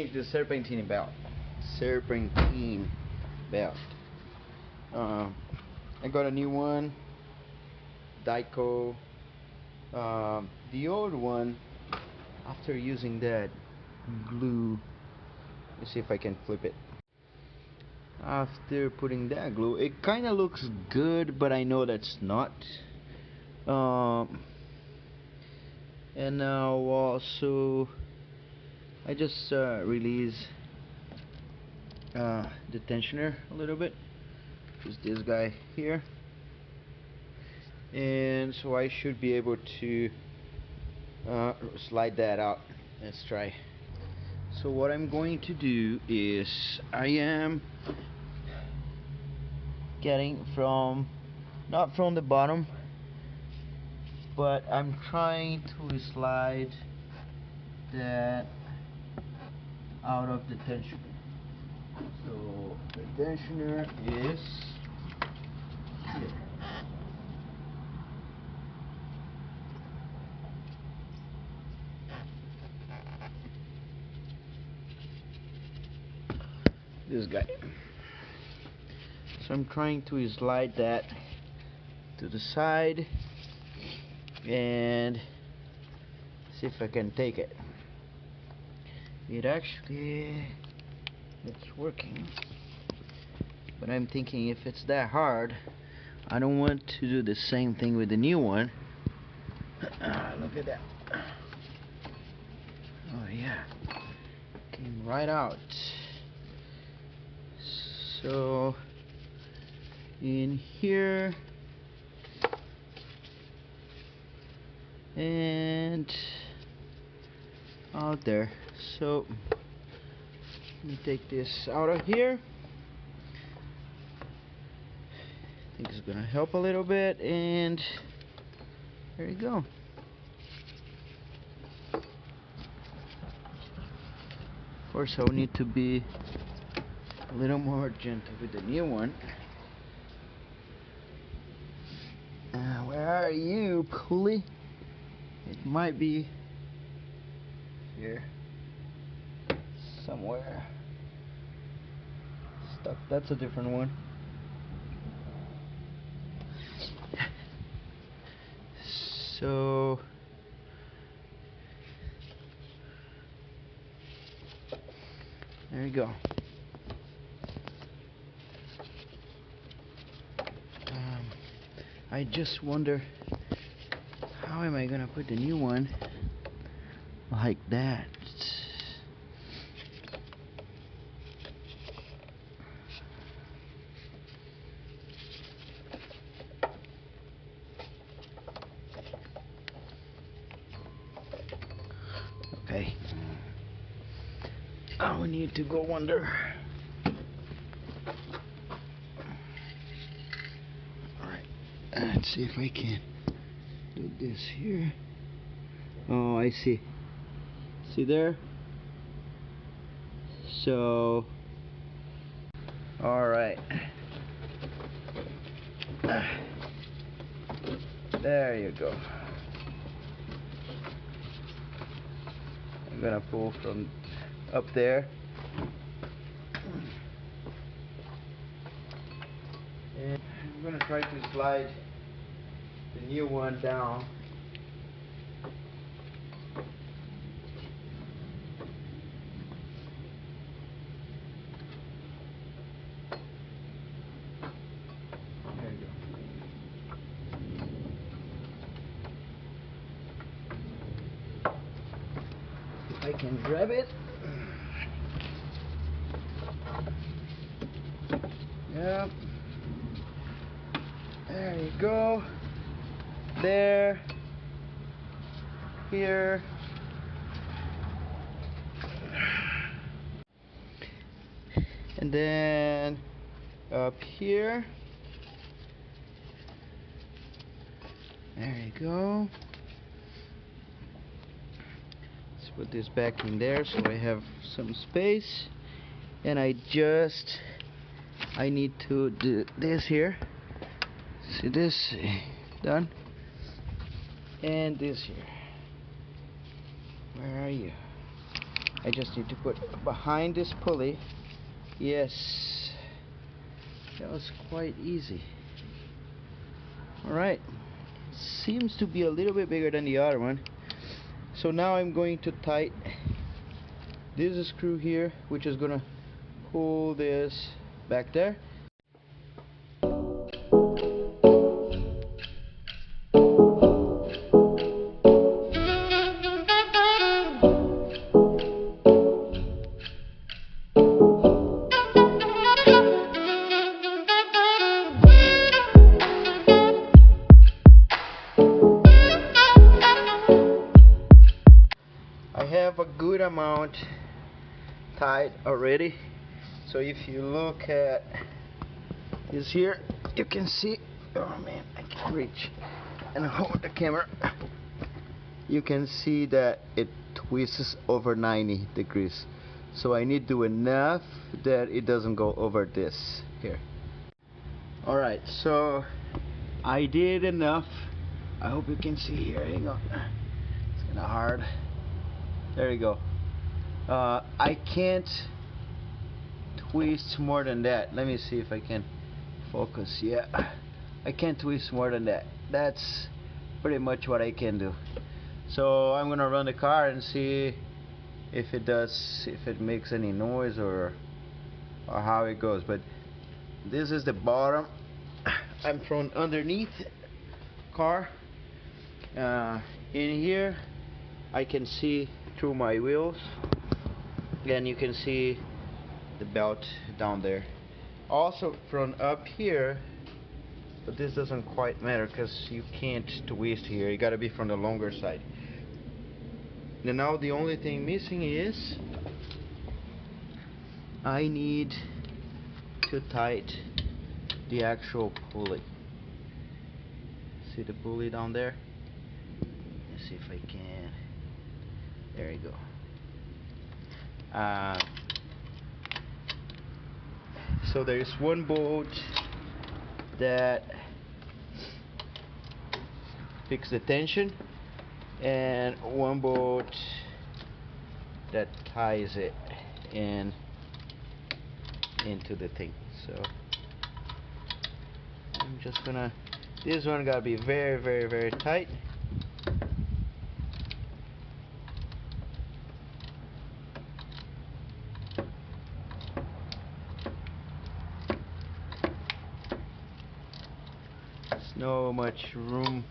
change the serpentine belt. Serpentine belt. I got a new one, Dyco. The old one, after using that glue, let's see if I can flip it. After putting that glue, it kind of looks good, but I know that's not. And now also I just release the tensioner a little bit, just this guy here, and so I should be able to slide that out. Let's try. So what I'm going to do is I am getting from, not from the bottom, but I'm trying to slide that out of the tensioner. So the tensioner is here. This guy. So I'm trying to slide that to the side and see if I can take it. It actually, it's working, but I'm thinking if it's that hard, I don't want to do the same thing with the new one. Look at that. Oh yeah, came right out. So in here and out there. So let me take this out of here. I think it's gonna help a little bit, and there you go. Of course, I'll need to be a little more gentle with the new one. Where are you, pulley? It might be here somewhere. Stuck. That's a different one. So there you go. I just wonder, how am I gonna put the new one like that? Okay. I will need to go under. Alright. Let's see if I can do this here. Oh, I see. See there? So, alright. There you go. I'm gonna pull from up there. And I'm gonna try to slide the new one down. There you go. If I can grab it. Yep. There you go. There. Here. And then up here. There you go. Let's put this back in there so I have some space. And I need to do this here. See this? Done. And this here. Where are you? I just need to put behind this pulley. Yes, that was quite easy. Alright, seems to be a little bit bigger than the other one. So now I'm going to tighten this screw here, which is gonna pull this back there. I have a good amount tied already, so if you look at this here, you can see, oh man, I can't reach and hold the camera. You can see that it twists over 90 degrees, so I need to do enough that it doesn't go over this here. Alright, so I did enough. I hope you can see here. Hang on, it's kinda hard. There you go. I can't twist more than that. Let me see if I can focus. Yeah, I can't twist more than that. That's pretty much what I can do. So I'm gonna run the car and see if it makes any noise or how it goes. But this is the bottom. I'm from underneath car. In here I can see through my wheels, and you can see the belt down there. Also from up here, but this doesn't quite matter because you can't twist here. You gotta be from the longer side. And now the only thing missing is I need to tighten the actual pulley. See the pulley down there? Let's see if I can. There you go. So there is one bolt that fixes the tension, and one bolt that ties it into the thing. So I'm just gonna, this one gotta be very, very, very tight. There's no much room.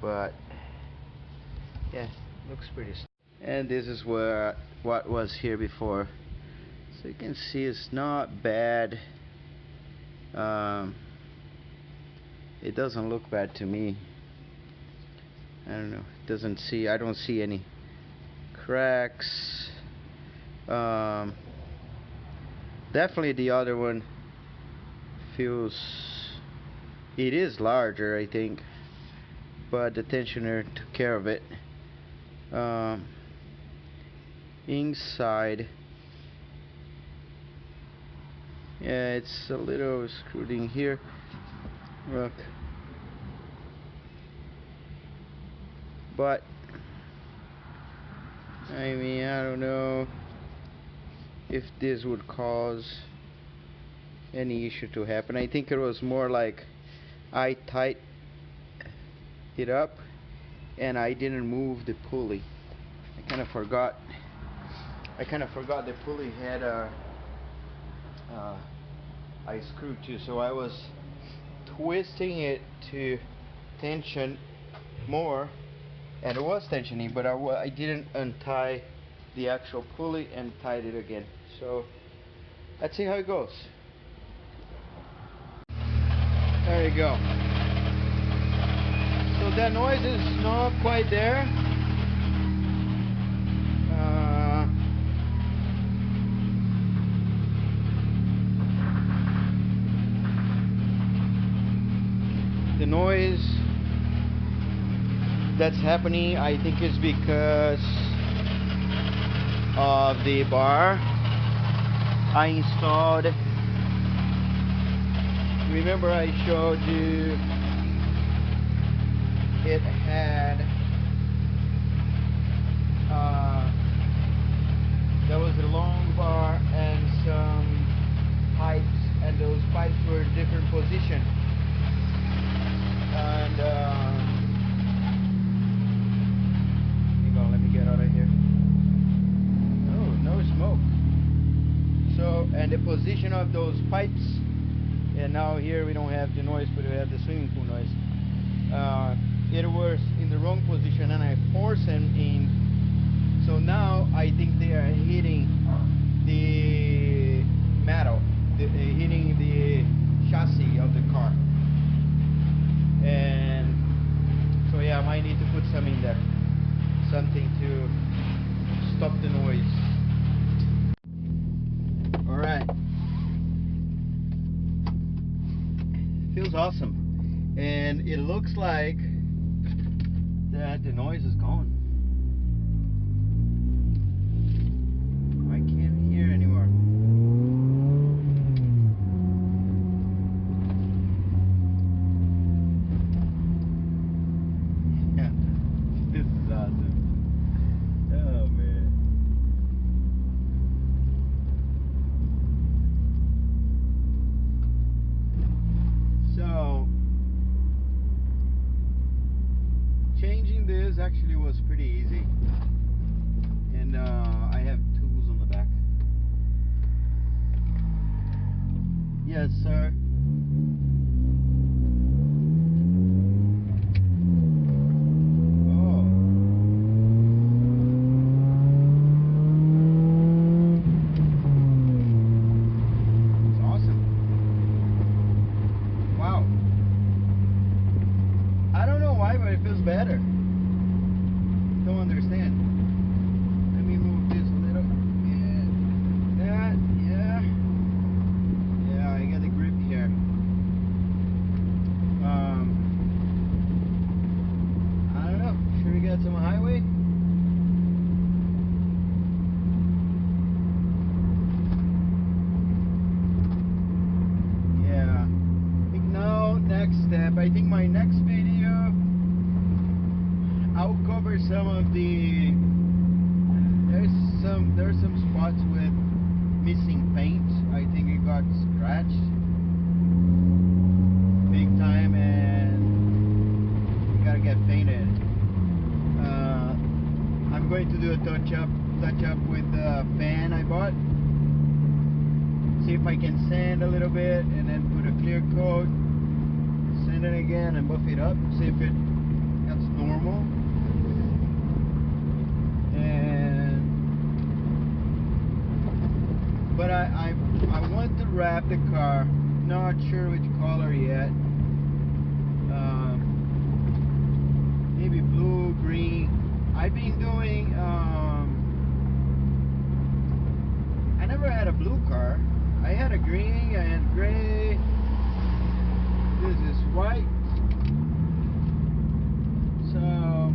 But yeah, looks pretty. And this is what was here before, so you can see it's not bad. It doesn't look bad to me. I don't know. It doesn't see. I don't see any cracks. Definitely the other one feels. It is larger, I think, but the tensioner took care of it. Inside, yeah, it's a little screwed in here. Look, but I mean, I don't know if this would cause any issue to happen. I think it was more like I tightened it up and I didn't move the pulley. I kind of forgot the pulley had a screw too, so I was twisting it to tension more, and it was tensioning, but I didn't untie the actual pulley and tied it again. So let's see how it goes. There you go. So that noise is not quite there. The noise that's happening, I think, is because of the bar I installed. Remember I showed you it had there was a long bar and some pipes, and those pipes were in different position. And hang on, let me get out of here. Oh, no smoke. So, and the position of those pipes, and now here we don't have the noise, but we have the swimming pool noise. It was in the wrong position, and I forced them in. So now I think they are hitting the metal, hitting the chassis of the car. And so yeah, I might need to put some in there, something to stop the noise. All right, feels awesome, and it looks like that the noise is gone. I can't hear anymore. Yeah, this is awesome. Oh man. So changing this actually was pretty easy, and I have tools on the back. Yes, sir. Oh. It's awesome. Wow. I don't know why, but it feels better. Don't understand. Let me move this a little. Yeah. That. Yeah. Yeah, I got the grip here. I don't know. Should we get some highway? Yeah. I think now, next step. I think my next video, I'll cover some of the. There's some spots with missing paint. I think it got scratched big time, and we gotta get painted. I'm going to do a touch up with the fan I bought. See if I can sand a little bit, and then put a clear coat. Sand it again and buff it up. See if that's normal. But I want to wrap the car. Not sure which color yet. Maybe blue, green. I've been doing. I never had a blue car. I had a green. I had gray. This is white. So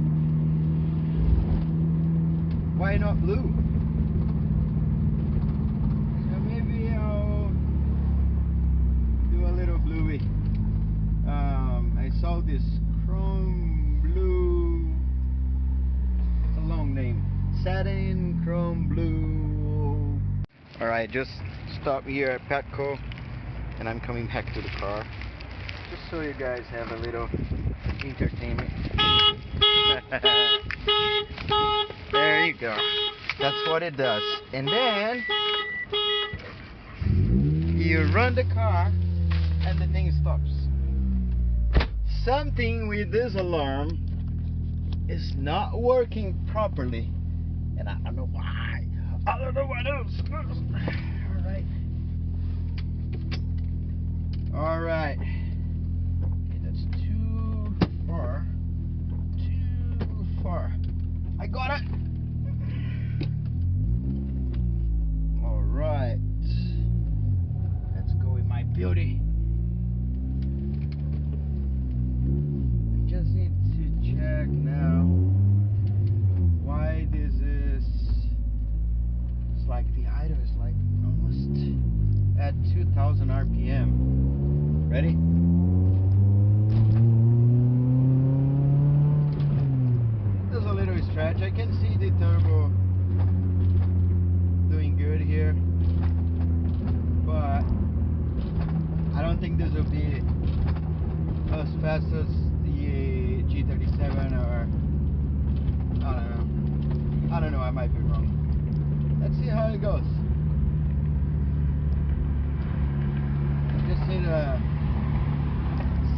why not blue? Bluey. I saw this chrome blue. It's a long name. Satin chrome blue. Alright, just stop here at Petco, and I'm coming back to the car. Just so you guys have a little entertainment. There you go. That's what it does. And then you run the car, and the thing stops. Something with this alarm is not working properly, and I don't know why. I don't know what else. Alright. Okay, that's too far. Too far. I got it. Alright. Let's go with my beauty. Just need to check now why this is. It's like the idle is like almost at 2000 RPM. Ready? stretch. I can see the turbo doing good here, but I don't think this will be as fast as the G37 or I don't know, I might be wrong. Let's see how it goes. Just need to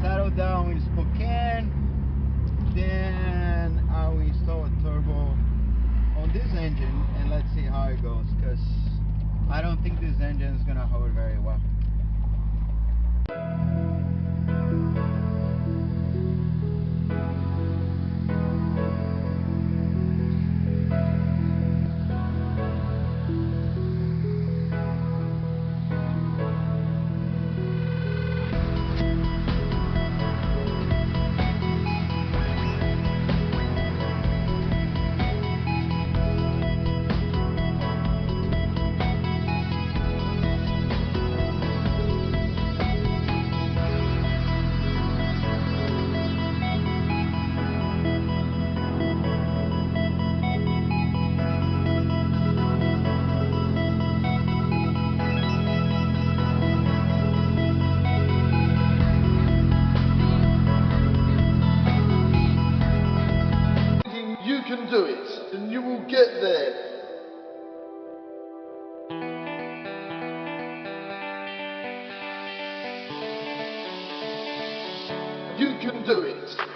settle down in Spokane, then I'll install a turbo on this engine and let's see how it goes, because I don't think this engine is gonna hold very well. You can do it, and you will get there. You can do it.